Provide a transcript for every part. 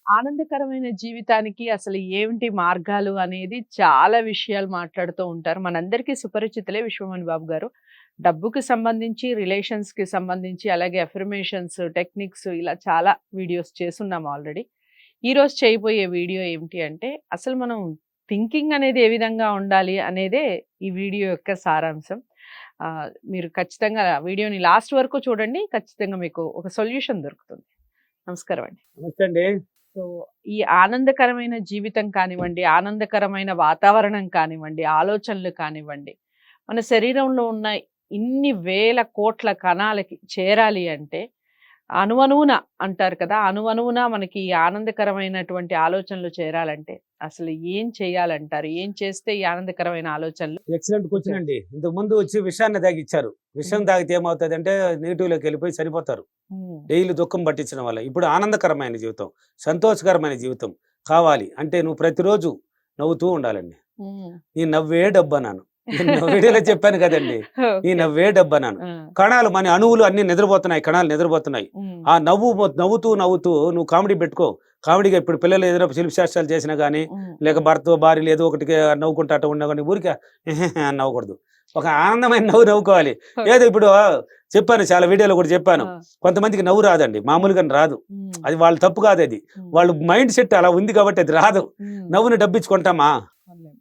ఆనందకరమైన జీవితానికి అసలు ఏమిటి మార్గాలు అనేది చాలా విషయాలు మాట్లాడుతూ ఉంటారు. మనందరికీ సుపరిచితులే విశ్వమణి బాబు గారు. డబ్బుకి సంబంధించి, రిలేషన్స్‌కి సంబంధించి, అలాగే అఫర్మేషన్స్, టెక్నిక్స్ ఇలా చాలా వీడియోస్ చేసున్నాం ఆల్రెడీ. ఈరోజు చేయబోయే వీడియో ఏమిటి అంటే, అసలు మనం థింకింగ్ అనేది ఏ విధంగా ఉండాలి అనేదే ఈ వీడియో యొక్క సారాంశం. మీరు ఖచ్చితంగా వీడియోని లాస్ట్ వరకు చూడండి. ఖచ్చితంగా మీకు ఒక సొల్యూషన్ దొరుకుతుంది. నమస్కారం అండి. నమస్తే అండి. సో, ఈ ఆనందకరమైన జీవితం కానివ్వండి, ఆనందకరమైన వాతావరణం కానివ్వండి, ఆలోచనలు కానివ్వండి, మన శరీరంలో ఉన్న ఇన్ని వేల కోట్ల కణాలకి చేరాలి అంటే, అణువణువున అంటారు కదా! అణువణువున మనకి ఈ ఆనందకరమైనటువంటి ఆలోచనలు చేరాలంటే, అసలు ఏం చేయాలంటారు? ఏం చేస్తే ఈ ఆనందకరమైన ఆలోచనలు ఎక్సలెంట్ క్వశ్చన్ అండి. ఇంతకు ముందు వచ్చి విషయాన్ని తాగిచ్చారు. విషయం హ్మ్. తాగితే ఏమవుతుందంటే నెగిటివ్‌లోకి వెళ్ళిపోయి చనిపోతారు. హ్మ్. డైలీ దుఃఖం పట్టించడం వల్ల. ఇప్పుడు ఆనందకరమైన జీవితం, సంతోషకరమైన జీవితం కావాలి అంటే నువ్వు ప్రతిరోజు నవ్వుతూ ఉండాలండి. హ్మ్. నీ నవ్వే డబ్బన్నాను. నేను వీడియోలో చెప్పాను కదండీ! నీ ఓకే. నవ్వే డబ్బన్నాను. ఆ! కణాలు మన అణువులు అన్నీ నిద్రపోతున్నాయి. కణాలు నిద్రపోతున్నాయి. హ్మ్. ఆ నవ్వుతూ నువ్వు కామెడీ పెట్టుకో. కామెడీగా ఇప్పుడు పిల్లలు ఏదైనా శిల్పశాస్త్రాలు చేసినా గానీ, హ్మ్. లేక భర్త, భార్యలు ఏదో ఒకటి నవ్వుకుంటా అట్ట ఉన్నా గానీ ఊరికే అని నవ్వకూడదు. ఒక ఆనందమైన నవ్వు నవ్వుకోవాలి. ఏదో ఇప్పుడు చెప్పాను చాలా వీడియోలో కూడా చెప్పాను. ఆ! కొంతమందికి నవ్వు రాదండి. మామూలుగానే రాదు. హ్మ్. అది వాళ్ళ తప్పు కాదది. హ్మ్. వాళ్ళు మైండ్ సెట్ అలా ఉంది కాబట్టి అది రాదు. హ్మ్. నవ్వుని డబ్బిచ్చుకుంటామా? పర్లేదు.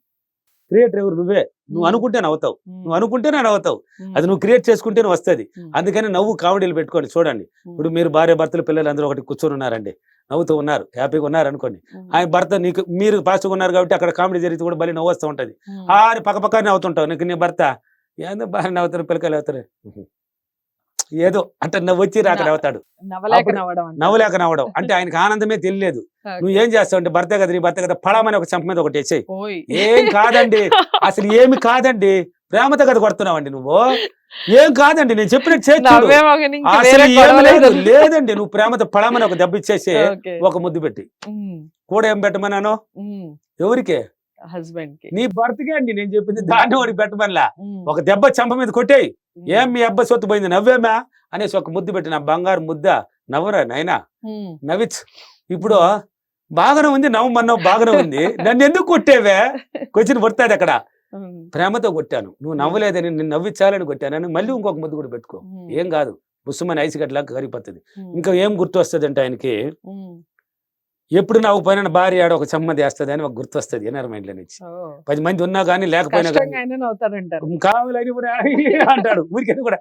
క్రియేటర్ ఎవరు? నువ్వే. నువ్వు హ్మ్. అనుకుంటే నవ్వుతావు. నువ్వు హ్మ్. అనుకుంటేనే నవ్వుతావు. హ్మ్. అది నువ్వు క్రియేట్ చేసుకుంటేనే వస్తది. హ్మ్. అందుకని నవ్వు కామెడీలు పెట్టుకోండి చూడండి. ఇప్పుడు మీరు భార్యాభర్తలు పిల్లలు అందరూ ఒకటి కూర్చొని ఉన్నారండి. నవ్వుతూ ఉన్నారు. హ్యాపీగా ఉన్నారనుకోండి. హ్మ్. ఆయన భర్త మీరు పాస్ట్‌గా ఉన్నారు కాబట్టి అక్కడ కామెడీ జరిగితే కూడా భలే నవ్వొస్తా ఉంటది. హ్మ్. అని పక్కనే నవ్వుతుంటావు. నీ భర్త ఏందో బాగా నవ్వుతారు పిల్లకాయలు నవ్వుతారు. ఏదో అంటే నవ్వొచ్చి రాక న నవ్వుతాడు. నవ్వలేక అప్పుడు నవ్వడం అంటారు. నవ్వలేక నవ్వడం. అంటే ఆయనకి ఆనందమే తెలియలేదు. ఓకే. నువ్వేం చేస్తావంటే భర్తే కదా! నీ భర్తే కదా! పడమని ఒక చెంప మీద ఒకటేసేయి. ఓయ్! ఏం కాదండి. అసలు ఏమి కాదండి. ప్రేమతో కదా కొడుతున్నావండి నువ్వు. ఏం కాదండి. నేను చెప్పినట్టు చేసి చూడు. నవ్వే మొగని ఇంక అసలు వేరే ఏమి గొడవ లేదు. లేదన్న లేదండి. నువ్వు ప్రేమతో పడమని ఒక దెబ్బ ఇచ్చేసి ఓకే. ఒక ముద్దు పెట్టి. హ్మ్. కూడా ఏం పెట్టమన్నాను? హ్మ్. ఎవరికే? హస్బెండ్‌కి. నీ భర్తకే అండి నేను చెప్పింది. హ్మ్. దాన్ని వాడికి పెట్టమనలా. హ్మ్. ఒక దెబ్బ చెంప మీద కొట్టేయి. ఏం హ్మ్. మీ అబ్బాయి సొత్తు పోయింది నవ్వేమా? అనేసి ఒక ముద్దు పెట్టి నా బంగారు ముద్ద నవ్వరా నాయనా హ్మ్. నవ్విచ్చు. ఇప్పుడు బాగానే ఉంది నవ్వమన్నావు బాగానే ఉంది. నన్నెందుకు కొట్టేవే? క్వెషన్ పుడతాదక్కడ. హ్మ్. ప్రేమతో కొట్టాను. నువ్వు హ్మ్. నవ్వలేదని నిన్ను నవ్విచ్చాలని కొట్టానని మళ్ళీ ఇంకొక ముద్దు కూడా పెట్టుకో. హ్మ్. ఏం కాదు. బుస్సుమని ఐస్ గడ్డలాగా కరిగిపోతది. హ్మ్. ఇంకా ఏం గుర్తొస్తదంటే ఆయనకి హ్మ్. ఎప్పుడు నవ్వకపోయినా భార్య ఆడ ఒక చెమ్మది ఏస్తదని ఒక గుర్తొస్తది ఇన్నర్ మైండ్‌లో నుంచి. ఓహ్! 10 మంది ఉన్నా గాని లేకపోయినా గాని కష్టంగా అయినా నవ్వుతారంటారు. కావాలని కూడా అంటాడు. ఊరికైనా కూడా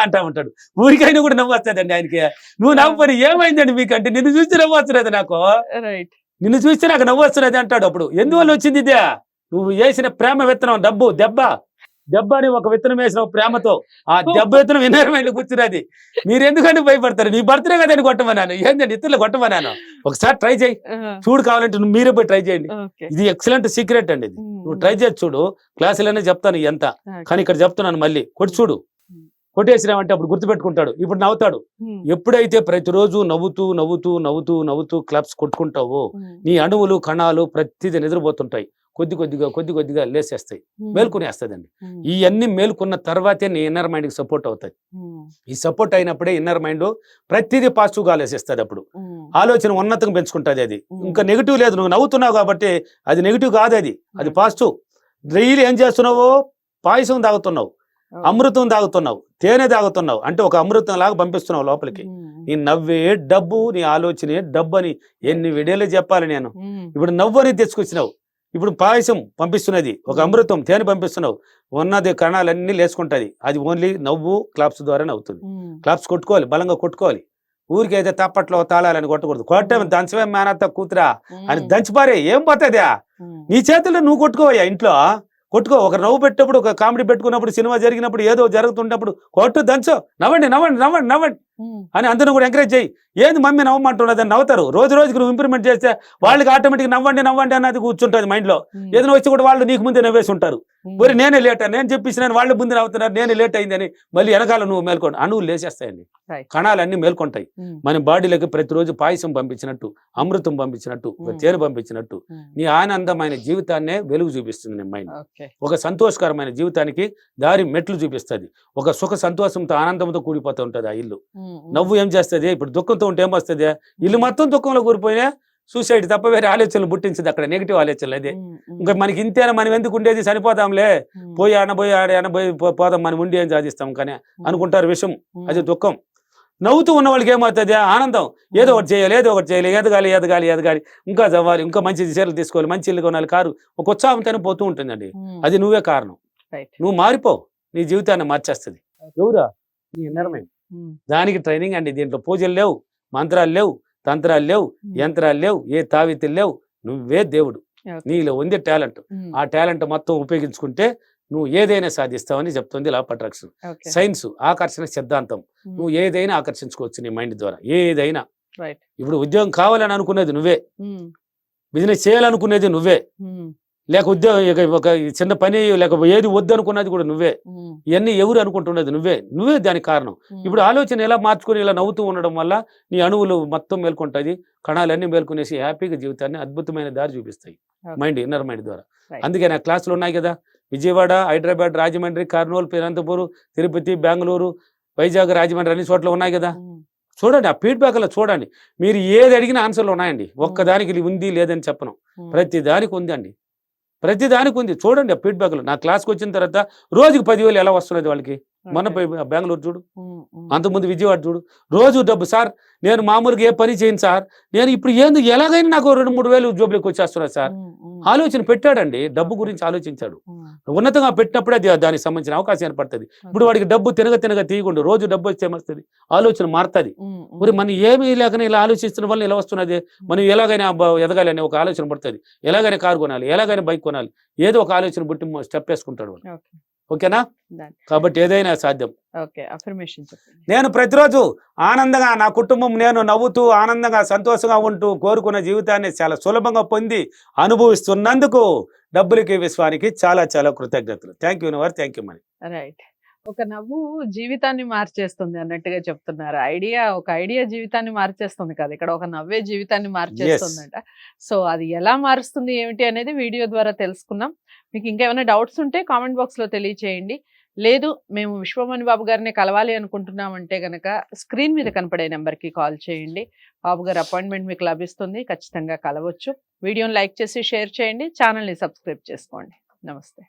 అంటా ఉంటాడు. ఊరికైనా కూడా నవ్వొస్తదండి ఆయనకి. నువ్వు ఆ! నవ్వకపోతే ఏమైందండి మీకంటే నిన్ను చూస్తే నవ్వొస్తున్నది నాకు. రైట్. నిన్ను చూస్తే నాకు నవ్వొస్తున్నది అంటాడు అప్పుడు. ఎందువల్ల వచ్చింది ఇదే? నువ్వు ఏసిన ప్రేమ విత్తనం దెబ్బ. దెబ్బ అని ఒక విత్తనం వేసినావు ప్రేమతో. ఆ దెబ్బ విత్తనం ఇన్నర్ మైండ్‌లో కూర్చున్నది. మీరెందుకండి భయపడతారు? నీ భర్తనే కదండీ కొట్టమన్నాను. ఏందండి ఇతరులు కొట్టమన్నాను. ఒకసారి ట్రై చెయ్యి. ఆ! చూడు కావాలంటే మీరే పోయి ట్రై చేయండి. ఓకే. ఇది ఎక్సలెంట్ సీక్రెట్ అండి ఇది. హ్మ్. నువ్వు హ్మ్. ట్రై చేసి చూడు. క్లాసులోనే చెప్తాను ఎంత. ఓకే. కానీ ఇక్కడ చెప్తున్నాను మళ్ళీ. కొట్టి హ్మ్. చూడు. హ్మ్. కొట్టేసినావంటే అప్పుడు గుర్తుపెట్టుకుంటాడు. ఇప్పుడు నవ్వుతాడు. హ్మ్. ఎప్పుడైతే ప్రతిరోజు నవ్వుతూ క్లాప్స్ కొట్టుకుంటావో హ్మ్. నీ అణువులు, కణాలు ప్రతిదీ నిద్రపోతుంటాయి. కొద్దిగా లేసేస్తాయి. హ్మ్. మేల్కొనేస్తదండి. హ్మ్. ఇయన్నీ మేల్కొన్న తర్వాతే నీ ఇన్నర్ మైండ్‌కి సపోర్ట్ అవుతాయి. హ్మ్. ఈ సపోర్ట్ అయినప్పుడే ఇన్నర్ మైండ్ ప్రతిదీ పాజిటివ్‌గా ఆలోచిస్తది అప్పుడు. హ్మ్. ఆలోచన ఉన్నతంగా పెంచుకుంటది అది. హ్మ్. ఇంకా నెగెటివ్ లేదు. నువ్వు నవ్వుతున్నావు కాబట్టి అది నెగెటివ్ కాదది. అది ఓకే. పాజిటివ్. డైలీ ఏం చేస్తున్నావు? పాయసం తాగుతున్నావు. ఓహ్! అమృతం తాగుతున్నావు. తేనె తాగుతున్నావు. అంటే ఒక అమృతంలాగా పంపిస్తున్నావు లోపలికి. హ్మ్. నీ నవ్వే డబ్బు, నీ ఆలోచనే డబ్బని ఎన్ని వీడియోలు చెప్పాలి నేను. హ్మ్. ఇప్పుడు నవ్వు అనేది తెచ్చుకొచ్చినావు. ఇప్పుడు పాయసం పంపిస్తున్నది. ఒక హ్మ్. అమృతం తేనె పంపిస్తున్నావు. ఉన్నది కణాలన్నీ లేసుకుంటది. అది ఓన్లీ నవ్వు, క్లాప్స్ ద్వారానే అవుతుంది. హ్మ్. క్లాప్స్ కొట్టుకోవాలి. బలంగా కొట్టుకోవాలి. ఊరికైతే తప్పట్లో తాళాలని కొట్టకూడదు. కొట్టమే హ్మ్. దంచమే మేనత్త కూతురా అని హ్మ్. దంచిపారే ఏం పోతుందా? హ్మ్. నీ చేతుల్లో నువ్వు కొట్టుకోవయ్యా ఇంట్లో. కొట్టుకో. ఒక నవ్వు పెట్టినప్పుడు, ఒక కామెడీ పెట్టుకున్నప్పుడు, సినిమా జరిగినప్పుడు, ఏదో జరుగుతున్నప్పుడు కొట్టు, దంచు. నవ్వండి హ్మ్. అని అందరిని కూడా ఎంకరేజ్ చేయి. ఏంది మమ్మీ నవ్వమంటున్నదని నవ్వుతారు. రోజుకి నువ్వు ఇంప్రూవ్‌మెంట్ చేస్తే వాళ్ళకి ఆటోమేటిక్‌గా నవ్వండి అన్నది కూర్చుంటది మైండ్‌లో. హ్మ్. ఏదైనా వచ్చి కూడా వాళ్ళు నీకు ముందే నవ్వేసి ఉంటారు. హ్మ్. ఒరేయ్ నేనే లేటా? నేను చెప్పేసినాను వాళ్ళే ముందు నవ్వుతున్నారు. నేనే లేట్ అయిందని మళ్ళీ వెనకాల నువ్వు మేల్కోండి. అణువులు లేచేస్తాయండి. రైట్. కణాలన్నీ మేల్కొంటాయి. హ్మ్. మన బాడీలోకి ప్రతిరోజు పాయసం పంపించినట్టు, అమృతం పంపించినట్టు, ఒక హ్మ్. తేనె పంపించినట్టు హ్మ్. నీ ఆనందమైన జీవితాన్నే వెలుగు చూపిస్తుంది నీ మైండ్. ఓకే. ఒక సంతోషకరమైన జీవితానికి దారి మెట్లు చూపిస్తది. ఒక సుఖ సంతోషంతో ఆనందంతో కూడిపోతూ ఉంటది ఆ ఇల్లు. హ్మ్. హ్మ్. నవ్వు ఏం చేస్తది? ఇప్పుడు దుఃఖంతో ఉంటే ఏమొస్తది? ఇల్లు మొత్తం దుఃఖంలో కూలిపోయినా సూసైడ్ తప్ప వేరే ఆలోచనలు పుట్టించింది అక్కడ, నెగిటివ్ ఆలోచనలు అదే. ఇంకా మనకి ఇంతేనా, మనం ఎందుకు ఉండేది, చనిపోతాంలే, పోయి పోదాం, మనం ఉండి ఏం సాధిస్తాం కానీ అనుకుంటారు విషయం. అది దుఃఖం. నవ్వుతూ ఉన్న వాళ్ళకి ఏమవుతుంది, ఆనందం. ఏదో ఒకటి చేయాలి, ఏదో ఒకటి చేయాలి, ఎదగాలి ఎదగాలి ఎదగాలి, ఇంకా చదవాలి, ఇంకా మంచి చీరలు తీసుకోవాలి, మంచి ఇల్లు కొనాలి, కారు, ఒక ఉత్సాహంతోనే పోతూ ఉంటుందండి. అది నువ్వే కారణం. నువ్వు మారిపో, నీ జీవితాన్ని మార్చేస్తుంది. ఎవరా నీ నిర్ణయం. దానికి ట్రైనింగ్ అండి. దీంట్లో పూజలు లేవు, మంత్రాలు లేవు, తంత్రాలు లేవు, యంత్రాలు లేవు, ఏ తావితులు లేవు. నువ్వే దేవుడు. నీలో ఉంది టాలెంట్. ఆ టాలెంట్ మొత్తం ఉపయోగించుకుంటే నువ్వు ఏదైనా సాధిస్తావని చెప్తుంది లా ఆఫ్ అట్రాక్షన్. సైన్స్ ఆకర్షణ సిద్ధాంతం. నువ్వు ఏదైనా ఆకర్షించుకోవచ్చు నీ మైండ్ ద్వారా, ఏదైనా. ఇప్పుడు ఉద్యోగం కావాలని అనుకునేది నువ్వే, బిజినెస్ చేయాలనుకునేది నువ్వే, లేక ఉద్యోగం ఒక చిన్న పని లేక ఏది వద్దు అనుకున్నది కూడా నువ్వే. ఇవన్నీ ఎవరు అనుకుంటున్నది నువ్వే దానికి కారణం. ఇప్పుడు ఆలోచన ఎలా మార్చుకుని ఇలా నవ్వుతూ ఉండడం వల్ల నీ అణువులు మొత్తం మేల్కొంటాయి, కణాలన్నీ మేల్కొనేసి హ్యాపీగా జీవితాన్ని అద్భుతమైన దారి చూపిస్తాయి మైండ్, ఇన్నర్ మైండ్ ద్వారా. అందుకే నా క్లాసులు ఉన్నాయి కదా, విజయవాడ, హైదరాబాద్, రాజమండ్రి, కర్నూలు, అనంతపురం, తిరుపతి, బెంగళూరు, వైజాగ్, రాజమండ్రి అన్ని చోట్ల ఉన్నాయి కదా. చూడండి, ఆ ఫీడ్బ్యాక్ లో చూడండి. మీరు ఏది అడిగిన ఆన్సర్లు ఉన్నాయండి. ఒక్కదానికి ఉంది లేదని చెప్పను, ప్రతి దానికి ఉందండి, ప్రతి దానికి ఉంది. చూడండి ఆ ఫీడ్బ్యాక్ లో. నా క్లాస్కి వచ్చిన తర్వాత రోజుకి 10,000 ఎలా వస్తున్నది వాళ్ళకి. మొన్న బెంగళూరు చూడు, అంతకుముందు విజయవాడ చూడు, రోజు డబ్బు. సార్ నేను మామూలుగా ఏ పని చేయను సార్, నేను ఇప్పుడు ఎలాగైనా నాకు 2-3 వేలు జోబులకు వచ్చేస్తున్నారు సార్. ఆలోచన పెట్టాడండి, డబ్బు గురించి ఆలోచించాడు. ఉన్నతంగా పెట్టినప్పుడే దానికి సంబంధించిన అవకాశం ఏర్పడుతుంది. ఇప్పుడు వాడికి డబ్బు తినగా తీయకుండా రోజు డబ్బు వచ్చే వస్తుంది, ఆలోచన మారుతుంది. మరి మనం ఏమీ లేకనే ఇలా ఆలోచిస్తున్న వల్ల ఇలా వస్తున్నది. మనం ఎలాగైనా ఎదగాలి అనే ఒక ఆలోచన పడుతుంది, ఎలాగైనా కారు కొనాలి, ఎలాగైనా బైక్ కొనాలి, ఏదో ఒక ఆలోచన పుట్టి స్టెప్ వేసుకుంటాడు వాడు. ఓకేనా? కాబట్టి ఏదైనా సాధ్యం. నేను ప్రతిరోజు ఆనందంగా, నా కుటుంబం, నేను నవ్వుతూ ఆనందంగా సంతోషంగా ఉంటూ కోరుకున్న జీవితాన్ని చాలా సులభంగా పొంది అనుభవిస్తున్నందుకు డబ్బులకి విశ్వానికి చాలా చాలా కృతజ్ఞతలు. Thank you universe, thank you money. Right. ఒక నవ్వు జీవితాన్ని మార్చేస్తుంది అన్నట్టుగా చెప్తున్నారు. ఒక ఐడియా జీవితాన్ని మార్చేస్తుంది కదా, ఇక్కడ ఒక నవ్వే జీవితాన్ని మార్చేస్తుందట. సో అది ఎలా మారుస్తుంది ఏమిటి అనేది వీడియో ద్వారా తెలుసుకున్నాం. మీకు ఇంకా ఏమైనా డౌట్స్ ఉంటే కామెంట్ బాక్స్ లో తెలియచేయండి. లేదు మేము విశ్వమణి బాబు గారిని కలవాలి అనుకుంటున్నామంటే గనక స్క్రీన్ మీద కనపడే నెంబర్కి కాల్ చేయండి. బాబు గారి అపాయింట్మెంట్ మీకు లభిస్తుంది, ఖచ్చితంగా కలవచ్చు. వీడియోని లైక్ చేసి షేర్ చేయండి, ఛానల్ని సబ్స్క్రైబ్ చేసుకోండి. నమస్తే.